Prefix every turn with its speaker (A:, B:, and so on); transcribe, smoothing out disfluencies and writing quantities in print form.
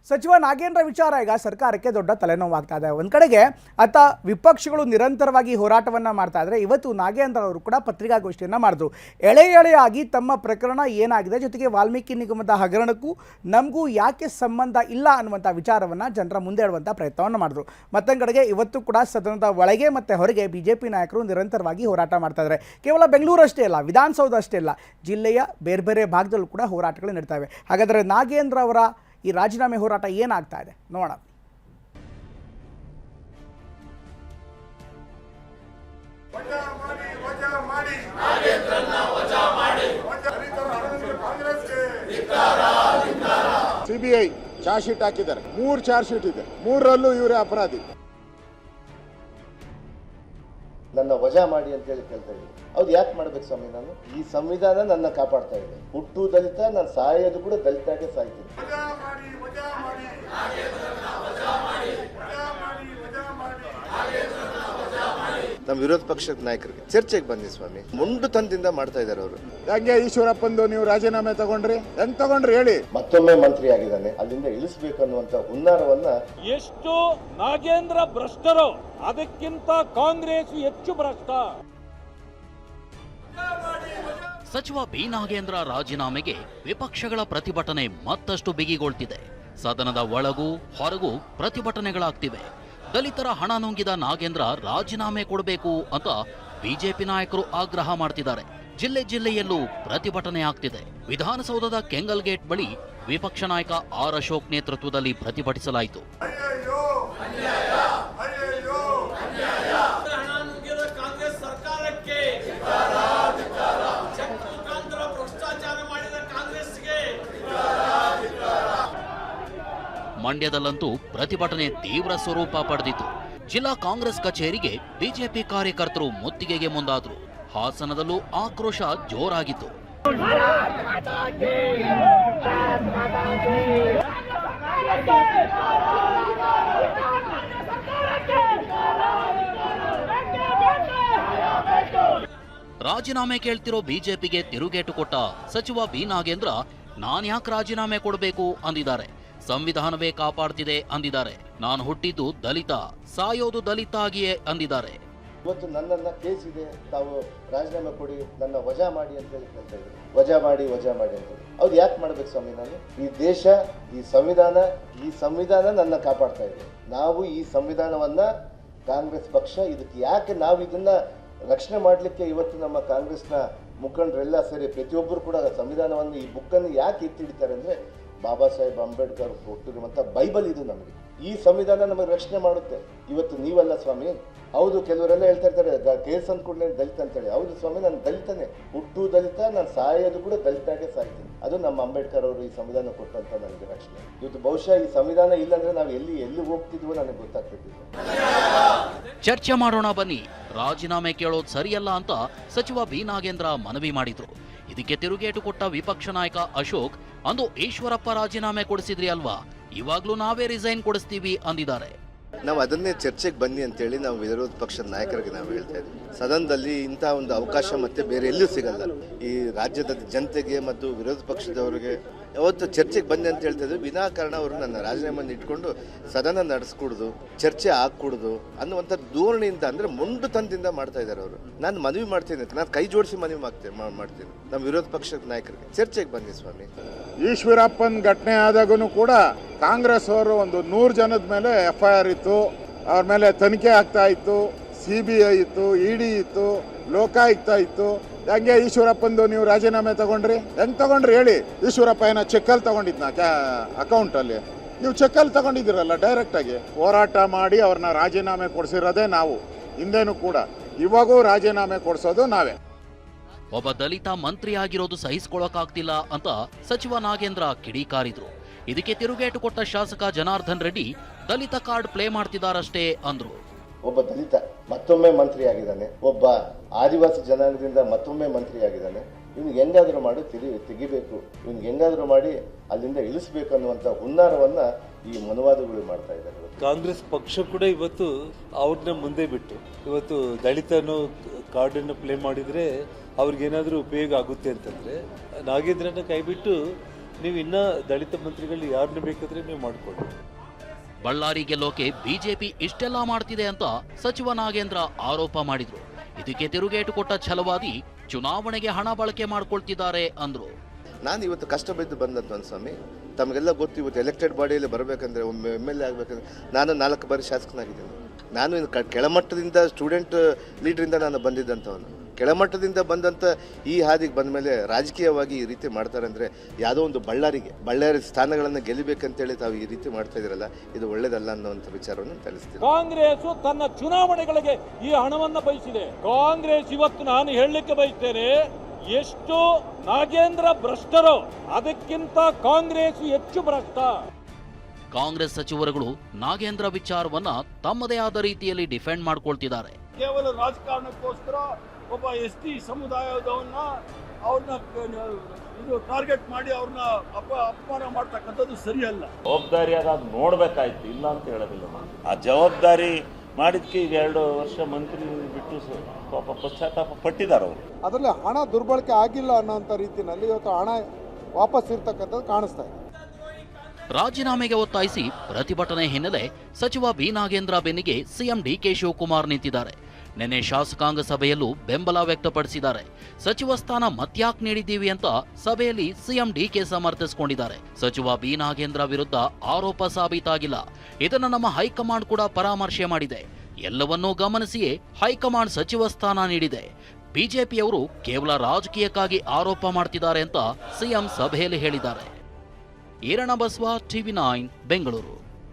A: ಸಚಿವ ನಾಗೇಂದ್ರ ವಿಚಾರ ಈಗ ಸರ್ಕಾರಕ್ಕೆ ದೊಡ್ಡ ತಲೆನೋವಾಗ್ತಾ ಇದೆ. ಒಂದು ಕಡೆಗೆ ಆತ ವಿಪಕ್ಷಗಳು ನಿರಂತರವಾಗಿ ಹೋರಾಟವನ್ನು ಮಾಡ್ತಾ ಇದ್ದಾರೆ. ಇವತ್ತು ನಾಗೇಂದ್ರ ಅವರು ಕೂಡ ಪತ್ರಿಕಾಗೋಷ್ಠಿಯನ್ನು ಮಾಡಿದ್ರು. ಎಳೆಯಾಗಿ ತಮ್ಮ ಪ್ರಕರಣ ಏನಾಗಿದೆ, ಜೊತೆಗೆ ವಾಲ್ಮೀಕಿ ನಿಗಮದ ಹಗರಣಕ್ಕೂ ನಮಗೂ ಯಾಕೆ ಸಂಬಂಧ ಇಲ್ಲ ಅನ್ನುವಂಥ ವಿಚಾರವನ್ನು ಜನರ ಮುಂದೆ ಇಡುವಂಥ ಪ್ರಯತ್ನವನ್ನು ಮಾಡಿದ್ರು. ಮತ್ತೊಂದು ಕಡೆಗೆ ಇವತ್ತು ಕೂಡ ಸದನದ ಒಳಗೆ ಮತ್ತು ಹೊರಗೆ ಬಿಜೆಪಿ ನಾಯಕರು ನಿರಂತರವಾಗಿ ಹೋರಾಟ ಮಾಡ್ತಾ ಇದ್ದಾರೆ. ಕೇವಲ ಬೆಂಗಳೂರು ಅಷ್ಟೇ ಅಲ್ಲ, ವಿಧಾನಸೌಧ ಅಷ್ಟೇ ಅಲ್ಲ, ಜಿಲ್ಲೆಯ ಬೇರೆ ಬೇರೆ ಭಾಗದಲ್ಲೂ ಕೂಡ ಹೋರಾಟಗಳು ನಡೀತವೆ. ಹಾಗಾದರೆ ನಾಗೇಂದ್ರ ಅವರ ಈ ರಾಜೀನಾಮೆ ಹೋರಾಟ ಏನಾಗ್ತಾ ಇದೆ ನೋಡೋಣ.
B: ಸಿಬಿಐ ಚಾರ್ಜ್ ಶೀಟ್ ಹಾಕಿದ್ದಾರೆ. 3 ಚಾರ್ಜ್ ಶೀಟ್ ಇದೆ, 3ರಲ್ಲೂ ಇವರೇ ಅಪರಾಧಿ.
C: ನನ್ನ ವಜಾ ಮಾಡಿ ಅಂತ ಹೇಳಿ ಕೇಳ್ತಾ ಇದ್ದೀನಿ. ಹೌದು, ಯಾಕೆ ಮಾಡ್ಬೇಕು ಸ್ವಾಮಿ? ನಾನು ಈ ಸಂವಿಧಾನ ನನ್ನ ಕಾಪಾಡ್ತಾ ಇದೆ. ಹುಟ್ಟು ದಲಿತ, ನಾನು ಸಾಯೋದು ಕೂಡ ದಲಿತಾಗೆ ಸಾಯ್ತೀನಿ. ನಮ್ಮ ವಿರೋಧ ಪಕ್ಷದ ನಾಯಕರಿಗೆ ಚರ್ಚೆಗೆ ಬನ್ನಿ ಸ್ವಾಮಿ. ಮುಂಡುತನದಿಂದ ಮಾಡ್ತಾ ಇದ್ದಾರೆ ಅವರು.
B: ಯಾಕೆ ಈಶ್ವರಪ್ಪಂದು ನೀವು ರಾಜೀನಾಮೆ ತಗೊಂಡ್ರಿ? ಹೆಂಗ್ ತಗೊಂಡ್ರಿ ಹೇಳಿ?
C: ಮತ್ತೊಮ್ಮೆ ಮಂತ್ರಿ ಆಗಿದ್ದಾನೆ, ಅಲ್ಲಿಂದ ಇಳಿಸಬೇಕು ಅನ್ನುವಂತ ಹುನ್ನಾರವನ್ನ.
D: ಎಷ್ಟು ನಾಗೇಂದ್ರ ಭ್ರಷ್ಟರು, ಅದಕ್ಕಿಂತ ಕಾಂಗ್ರೆಸ್ ಹೆಚ್ಚು ಭ್ರಷ್ಟ.
E: ಸಚಿವ ಬಿ ನಾಗೇಂದ್ರ ರಾಜೀನಾಮೆಗೆ ವಿಪಕ್ಷಗಳ ಪ್ರತಿಭಟನೆ ಮತ್ತಷ್ಟು ಬಿಗಿಗೊಳ್ತಿದೆ. ಸದನದ ಒಳಗೂ ಹೊರಗೂ ಪ್ರತಿಭಟನೆಗಳಾಗ್ತಿವೆ. ದಲಿತರ ಹಣ ನುಂಗಿದ ನಾಗೇಂದ್ರ ರಾಜೀನಾಮೆ ಕೊಡಬೇಕು ಅಂತ ಬಿಜೆಪಿ ನಾಯಕರು ಆಗ್ರಹ ಮಾಡ್ತಿದ್ದಾರೆ. ಜಿಲ್ಲೆಯಲ್ಲೂ ಪ್ರತಿಭಟನೆ ಆಗ್ತಿದೆ. ವಿಧಾನಸೌಧದ ಕೆಂಗಲ್ ಗೇಟ್ ಬಳಿ ವಿಪಕ್ಷ ನಾಯಕ ಆರ್ ಅಶೋಕ್ ನೇತೃತ್ವದಲ್ಲಿ ಪ್ರತಿಭಟಿಸಲಾಯಿತು. ಮಂಡ್ಯದಲ್ಲಂತೂ ಪ್ರತಿಭಟನೆ ತೀವ್ರ ಸ್ವರೂಪ ಪಡೆದಿತ್ತು. ಜಿಲ್ಲಾ ಕಾಂಗ್ರೆಸ್ ಕಚೇರಿಗೆ ಬಿಜೆಪಿ ಕಾರ್ಯಕರ್ತರು ಮುತ್ತಿಗೆಗೆ ಮುಂದಾದ್ರು. ಹಾಸನದಲ್ಲೂ ಆಕ್ರೋಶ ಜೋರಾಗಿತ್ತು. ರಾಜೀನಾಮೆ ಕೇಳ್ತಿರೋ ಬಿಜೆಪಿಗೆ ತಿರುಗೇಟು ಕೊಟ್ಟ ಸಚಿವ ಬಿ ನಾಗೇಂದ್ರ ನಾನ್ಯಾಕೆ ರಾಜೀನಾಮೆ ಕೊಡಬೇಕು ಅಂದಿದ್ದಾರೆ. ಸಂವಿಧಾನವೇ ಕಾಪಾಡ್ತಿದೆ ಅಂದಿದ್ದಾರೆ. ನಾನು ಹುಟ್ಟಿದ್ದು ದಲಿತ, ಸಾಯೋದು ದಲಿತ ಆಗಿಯೇ ಅಂದಿದ್ದಾರೆ.
C: ಇವತ್ತು ನನ್ನನ್ನ ಕೇಸ್ ಇದೆ, ತಾವು ರಾಜೀನಾಮೆ ಕೊಡಿ, ನನ್ನ ವಜಾ ಮಾಡಿ ಅಂತ ಹೇಳಿ ಕೇಳ್ತಾ ಇದ್ರು. ವಜಾ ಮಾಡಿ ಅಂತ ಹೇಳಿ. ಹೌದು, ಯಾಕೆ ಮಾಡ್ಬೇಕು ಸ್ವಾಮಿ? ನಾನು ಈ ದೇಶ, ಈ ಸಂವಿಧಾನ ನನ್ನ ಕಾಪಾಡ್ತಾ ಇದೆ. ನಾವು ಈ ಸಂವಿಧಾನವನ್ನ ಕಾಂಗ್ರೆಸ್ ಪಕ್ಷ ಇದಕ್ಕೆ ಯಾಕೆ ನಾವು ಇದನ್ನ ರಕ್ಷಣೆ ಮಾಡಲಿಕ್ಕೆ ಇವತ್ತು ನಮ್ಮ ಕಾಂಗ್ರೆಸ್ನ ಮುಖಂಡರೆಲ್ಲ ಸೇರಿ ಪ್ರತಿಯೊಬ್ಬರು ಕೂಡ ಸಂವಿಧಾನವನ್ನು, ಈ ಬುಕ್ಕನ್ನು ಯಾಕೆ ಎತ್ತಿಡ್ತಾರೆ ಅಂದ್ರೆ, ಬಾಬಾ ಸಾಹೇಬ್ ಅಂಬೇಡ್ಕರ್ ಕೊಟ್ಟಿರುವಂಥ ಬೈಬಲ್ ಇದು. ನಮಗೆ ಈ ಸಂವಿಧಾನ ನಮಗೆ ರಕ್ಷಣೆ ಮಾಡುತ್ತೆ. ಇವತ್ತು ನೀವಲ್ಲ ಸ್ವಾಮಿ. ಹೌದು, ಕೆಲವರೆಲ್ಲ ಹೇಳ್ತಾ ಇರ್ತಾರೆ ಕೇಸ್ ಅಂದ್ಕೊಂಡ್ರೆ ದಲಿತ ಅಂತೇಳಿ. ಹೌದು ಸ್ವಾಮಿ, ನಾನು ದಲಿತನೇ, ಹುಟ್ಟು ದಲಿತ, ನಾನು ಸಾಯೋದು ಕೂಡ ದಲಿತಾಗೆ ಸಾಯ್ತೀನಿ. ಅದು ನಮ್ಮ ಅಂಬೇಡ್ಕರ್ ಅವರು ಈ ಸಂವಿಧಾನ ಕೊಟ್ಟಂತ ನನಗೆ ರಕ್ಷಣೆ. ಇವತ್ತು ಬಹುಶಃ ಈ ಸಂವಿಧಾನ ಇಲ್ಲಾಂದ್ರೆ ನಾವು ಎಲ್ಲಿ ಹೋಗ್ತಿದ್ವೋ ನನಗೆ ಗೊತ್ತಾಗ್ತಿದ್ದಿಲ್ಲ.
E: ಚರ್ಚೆ ಮಾಡೋಣ ಬನ್ನಿ, ರಾಜೀನಾಮೆ ಕೇಳೋದು ಸರಿಯಲ್ಲ ಅಂತ ಸಚಿವ ಬಿ ನಾಗೇಂದ್ರ ಮನವಿ ಮಾಡಿದ್ರು. ಇದಕ್ಕೆ ತಿರುಗೇಟು ಕೊಟ್ಟ ವಿಪಕ್ಷ ನಾಯಕ ಅಶೋಕ್, ಅಂದು ಈಶ್ವರಪ್ಪ ರಾಜೀನಾಮೆ ಕೊಡಿಸಿದ್ರಿ ಅಲ್ವಾ, ಇವಾಗ್ಲೂ ನಾವೇ ರಿಸೈನ್ ಕೊಡಿಸ್ತೀವಿ ಅಂದಿದ್ದಾರೆ.
C: ನಾವು ಅದನ್ನೇ ಚರ್ಚೆಗೆ ಬನ್ನಿ ಅಂತೇಳಿ ನಾವು ವಿರೋಧ ಪಕ್ಷದ ನಾಯಕರಿಗೆ ನಾವು ಹೇಳ್ತಾ ಇದ್ದೀವಿ. ಸದನದಲ್ಲಿ ಇಂಥ ಒಂದು ಅವಕಾಶ ಮತ್ತೆ ಬೇರೆ ಎಲ್ಲೂ ಸಿಗಲ್ಲ. ಈ ರಾಜ್ಯದ ಜನತೆಗೆ ಮತ್ತು ವಿರೋಧ ಪಕ್ಷದವರಿಗೆ ಯಾವತ್ತು ಚರ್ಚೆಗೆ ಬನ್ನಿ ಅಂತ ಹೇಳ್ತಾ ಇದ್ವಿ. ವಿನಾಕಾರಣ ಅವರು ನನ್ನ ರಾಜೀನಾಮೆಯನ್ನು ಇಟ್ಕೊಂಡು ಸದನ ನಡೆಸ್ಕೊಡುದು, ಚರ್ಚೆ ಆಗ್ಕೊಡುದು ಅನ್ನುವಂಥ ಧೋರಣೆಯಿಂದ, ಅಂದ್ರೆ ಮೊಂಡುತನದಿಂದ ಮಾಡ್ತಾ ಇದ್ದಾರೆ ಅವರು. ನಾನು ಮನವಿ ಮಾಡ್ತೀನಿ, ನಾನು ಕೈ ಜೋಡಿಸಿ ಮನವಿ ಮಾಡ್ತೀನಿ ನಮ್ಮ ವಿರೋಧ ಪಕ್ಷದ ನಾಯಕರಿಗೆ, ಚರ್ಚೆಗೆ ಬನ್ನಿ ಸ್ವಾಮಿ.
B: ಈಶ್ವರಪ್ಪನ್ ಘಟನೆ ಆದಾಗೂ ಕೂಡ ಕಾಂಗ್ರೆಸ್ ಅವರು ಒಂದು 100 ಜನದ ಮೇಲೆ FIR ಇತ್ತು, ಅವ್ರ ಮೇಲೆ ತನಿಖೆ ಆಗ್ತಾ ಇತ್ತು. CBI ಇತ್ತು, ED ಇತ್ತು, ಲೋಕಾಯುಕ್ತ ಇತ್ತು. ಹೆಂಗೆ ಈಶ್ವರಪ್ಪಂದು ನೀವು ರಾಜೀನಾಮೆ ತಗೊಂಡ್ರಿ? ಹೆಂಗ್ ತಗೊಂಡ್ರಿ ಹೇಳಿ? ಈಶ್ವರಪ್ಪ ಏನೋ ಚೆಕ್ಕಲ್ಲಿ ತಗೊಂಡಿದ್ನ ಅಕೌಂಟಲ್ಲಿ? ನೀವು ಚೆಕ್ಕಲ್ಲಿ ತಗೊಂಡಿದ್ದೀರಲ್ಲ ಡೈರೆಕ್ಟ್ ಆಗಿ. ಹೋರಾಟ ಮಾಡಿ ಅವ್ರನ್ನ ರಾಜೀನಾಮೆ ಕೊಡಿಸಿರೋದೇ ನಾವು, ಹಿಂದೇನು ಕೂಡ. ಇವಾಗೂ ರಾಜೀನಾಮೆ ಕೊಡಿಸೋದು ನಾವೇ.
E: ಒಬ್ಬ ದಲಿತ ಮಂತ್ರಿ ಆಗಿರೋದು ಸಹಿಸಿಕೊಳ್ಳಕ್ಕಾಗ್ತಿಲ್ಲ ಅಂತ ಸಚಿವ ನಾಗೇಂದ್ರ ಕಿಡಿಕಾರಿದ್ರು. ಇದಕ್ಕೆ ತಿರುಗೇಟು ಕೊಟ್ಟ ಶಾಸಕ ಜನಾರ್ದನ್ ರೆಡ್ಡಿ, ದಲಿತ ಕಾರ್ಡ್ ಪ್ಲೇ ಮಾಡ್ತಿದ್ದಾರಷ್ಟೇ ಅಂದ್ರು.
C: ಒಬ್ಬ ದಲಿತ ಮತ್ತೊಮ್ಮೆ ಮಂತ್ರಿ ಆಗಿದ್ದಾನೆ, ಒಬ್ಬ ಆದಿವಾಸಿ ಜನಾಂಗದಿಂದ ಮತ್ತೊಮ್ಮೆ ಮಂತ್ರಿ ಆಗಿದ್ದಾನೆ. ಇವ್ನಿಗೆ ಹೆಂಗಾದ್ರೂ ಮಾಡಿ ತೆಗಿಬೇಕು, ಇವ್ನಿಗೆ ಹೆಂಗಾದ್ರೂ ಮಾಡಿ ಅಲ್ಲಿಂದ ಇಳಿಸಬೇಕು ಅನ್ನುವಂಥ ಹುನ್ನಾರವನ್ನ ಈ ಮನುವಾದಗಳು ಮಾಡ್ತಾ ಇದ್ದಾರೆ.
F: ಕಾಂಗ್ರೆಸ್ ಪಕ್ಷ ಕೂಡ ಇವತ್ತು ಅವ್ರನ್ನ ಮುಂದೆ ಬಿಟ್ಟು ಇವತ್ತು ದಲಿತನೋ ಕಾರ್ಡನ್ನು ಪ್ಲೇ ಮಾಡಿದರೆ ಅವ್ರಿಗೇನಾದರೂ ಉಪಯೋಗ ಆಗುತ್ತೆ ಅಂತಂದರೆ ನಾಗೇಂದ್ರನ ಕೈಬಿಟ್ಟು ನೀವು ಇನ್ನೂ ದಲಿತ ಮಂತ್ರಿಗಳು ಯಾರನ್ನ ಬೇಕಾದ್ರೆ ನೀವು ಮಾಡಿಕೊಳ್ಳಿ.
E: ಬಳ್ಳಾರಿ ಗೆಲ್ಲೋಕೆ ಬಿಜೆಪಿ ಇಷ್ಟೆಲ್ಲ ಮಾಡ್ತಿದೆ ಅಂತ ಸಚಿವ ನಾಗೇಂದ್ರ ಆರೋಪ ಮಾಡಿದ್ರು. ಇದಕ್ಕೆ ತಿರುಗೇಟು ಕೊಟ್ಟ ಛಲವಾದಿ ಚುನಾವಣೆಗೆ ಹಣ ಬಳಕೆ ಮಾಡ್ಕೊಳ್ತಿದ್ದಾರೆ ಅಂದ್ರು.
C: ನಾನು ಇವತ್ತು ಕಷ್ಟ ಬಿದ್ದು ಬಂದಂತ ಒಂದು ಸ್ವಾಮಿ, ತಮಗೆಲ್ಲ ಗೊತ್ತು, ಇವತ್ತು ಎಲೆಕ್ಟೆಡ್ ಬಾಡಿಯಲ್ಲಿ ಬರಬೇಕಂದ್ರೆ ಒಮ್ಮೆ MLA ಆಗಬೇಕಂದ್ರೆ ನಾನು 4 ಬಾರಿ ಶಾಸಕನಾಗಿದ್ದೀನಿ. ನಾನು ಕೆಳಮಟ್ಟದಿಂದ ಸ್ಟೂಡೆಂಟ್ ಲೀಡ್ರಿಂದ ನಾನು ಬಂದಿದ್ದಂಥವನು. ಕೆಳಮಟ್ಟದಿಂದ ಬಂದಂಥ ಈ ಹಾದಿಗೆ ಬಂದ ಮೇಲೆ ರಾಜಕೀಯವಾಗಿ ಈ ರೀತಿ ಮಾಡ್ತಾರೆ ಅಂದರೆ ಯಾವುದೋ ಒಂದು ಬಳ್ಳಾರಿ ಸ್ಥಾನಗಳನ್ನು ಗೆಲ್ಲಬೇಕಂತೇಳಿ ತಾವು ಈ ರೀತಿ ಮಾಡ್ತಾ ಇದ್ದೀರಲ್ಲ, ಇದು ಒಳ್ಳೇದಲ್ಲ ಅನ್ನೋಂಥ ವಿಚಾರವನ್ನು ತಿಳಿಸ್ತೀನಿ.
D: ಕಾಂಗ್ರೆಸ್ ತನ್ನ ಚುನಾವಣೆಗಳಿಗೆ ಈ ಹಣವನ್ನು ಬಯಸಿದೆ. ಕಾಂಗ್ರೆಸ್ ಇವತ್ತು ನಾನು ಹೇಳಲಿಕ್ಕೆ ಬಯಸ್ತೇನೆ, ಎಷ್ಟು ನಾಗೇಂದ್ರ ಭ್ರಷ್ಟರೋ ಅದಕ್ಕಿಂತ ಕಾಂಗ್ರೆಸ್ ಹೆಚ್ಚು ಭ್ರಷ್ಟ.
E: ಕಾಂಗ್ರೆಸ್ ಸಚಿವರುಗಳು ನಾಗೇಂದ್ರ ವಿಚಾರವನ್ನ ತಮ್ಮದೇ ಆದ ರೀತಿಯಲ್ಲಿ ಡಿಫೆಂಡ್ ಮಾಡ್ಕೊಳ್ತಿದ್ದಾರೆ.
D: ಕೇವಲ ರಾಜಕಾರಣಕ್ಕೋಸ್ಕರ ಒಬ್ಬ ST ಸಮುದಾಯದವನ್ನ ಅವ್ರನ್ನ ಇದು ಟಾರ್ಗೆಟ್ ಮಾಡಿ ಅವ್ರನ್ನ ಅಪಮಾನ ಮಾಡ್ತಕ್ಕಂಥದ್ದು ಸರಿಯಲ್ಲ.
G: ಜವಾಬ್ದಾರಿಯಾಗಿ ಅದು ನೋಡ್ಬೇಕಾಯ್ತು, ಇಲ್ಲ ಅಂತ ಹೇಳೋದಿಲ್ಲ. ಆ ಜವಾಬ್ದಾರಿ ಮಾಡಿದ್ಕೆ ಈಗ 2 ವರ್ಷ ಮಂತ್ರಿ ಬಿಟ್ಟು ಪಾಪ ಪಶ್ಚಾತ್ತಾಪ ಪಟ್ಟಿದ್ದಾರೆ ಅವರು.
H: ಅದರಲ್ಲಿ ಹಣ ದುರ್ಬಳಕೆ ಆಗಿಲ್ಲ ಅನ್ನೋಂಥ ರೀತಿಯಲ್ಲಿ ಇವತ್ತು ಹಣ ವಾಪಸ್ ಇರ್ತಕ್ಕಂಥದ್ದು ಕಾಣಿಸ್ತಾ ಇದೆ.
E: ರಾಜೀನಾಮೆಗೆ ಒತ್ತಾಯಿಸಿ ಪ್ರತಿಭಟನೆ ಹಿನ್ನೆಲೆ ಸಚಿವ ಬಿ ನಾಗೇಂದ್ರ ಬೆನ್ನಿಗೆ ಸಿಎಂ DK ಶಿವಕುಮಾರ್ ನಿಂತಿದ್ದಾರೆ. ನಿನ್ನೆ ಶಾಸಕಾಂಗ ಸಭೆಯಲ್ಲೂ ಬೆಂಬಲ ವ್ಯಕ್ತಪಡಿಸಿದ್ದಾರೆ. ಸಚಿವ ಸ್ಥಾನ ಮತ್ಯಾಕ್ ನೀಡಿದ್ದೀವಿ ಅಂತ ಸಭೆಯಲ್ಲಿ ಸಿಎಂ DK ಸಮರ್ಥಿಸಿಕೊಂಡಿದ್ದಾರೆ. ಸಚಿವ ಬಿ ನಾಗೇಂದ್ರ ವಿರುದ್ಧ ಆರೋಪ ಸಾಬೀತಾಗಿಲ್ಲ. ಇದನ್ನು ನಮ್ಮ ಹೈಕಮಾಂಡ್ ಕೂಡ ಪರಾಮರ್ಶೆ ಮಾಡಿದೆ. ಎಲ್ಲವನ್ನೂ ಗಮನಿಸಿಯೇ ಹೈಕಮಾಂಡ್ ಸಚಿವ ಸ್ಥಾನ ನೀಡಿದೆ. ಬಿಜೆಪಿಯವರು ಕೇವಲ ರಾಜಕೀಯಕ್ಕಾಗಿ ಆರೋಪ ಮಾಡ್ತಿದ್ದಾರೆ ಅಂತ ಸಿಎಂ ಸಭೆಯಲ್ಲಿ ಹೇಳಿದ್ದಾರೆ. ಈರಣ್ಣ ಬಸವ, TV9 ಬೆಂಗಳೂರು.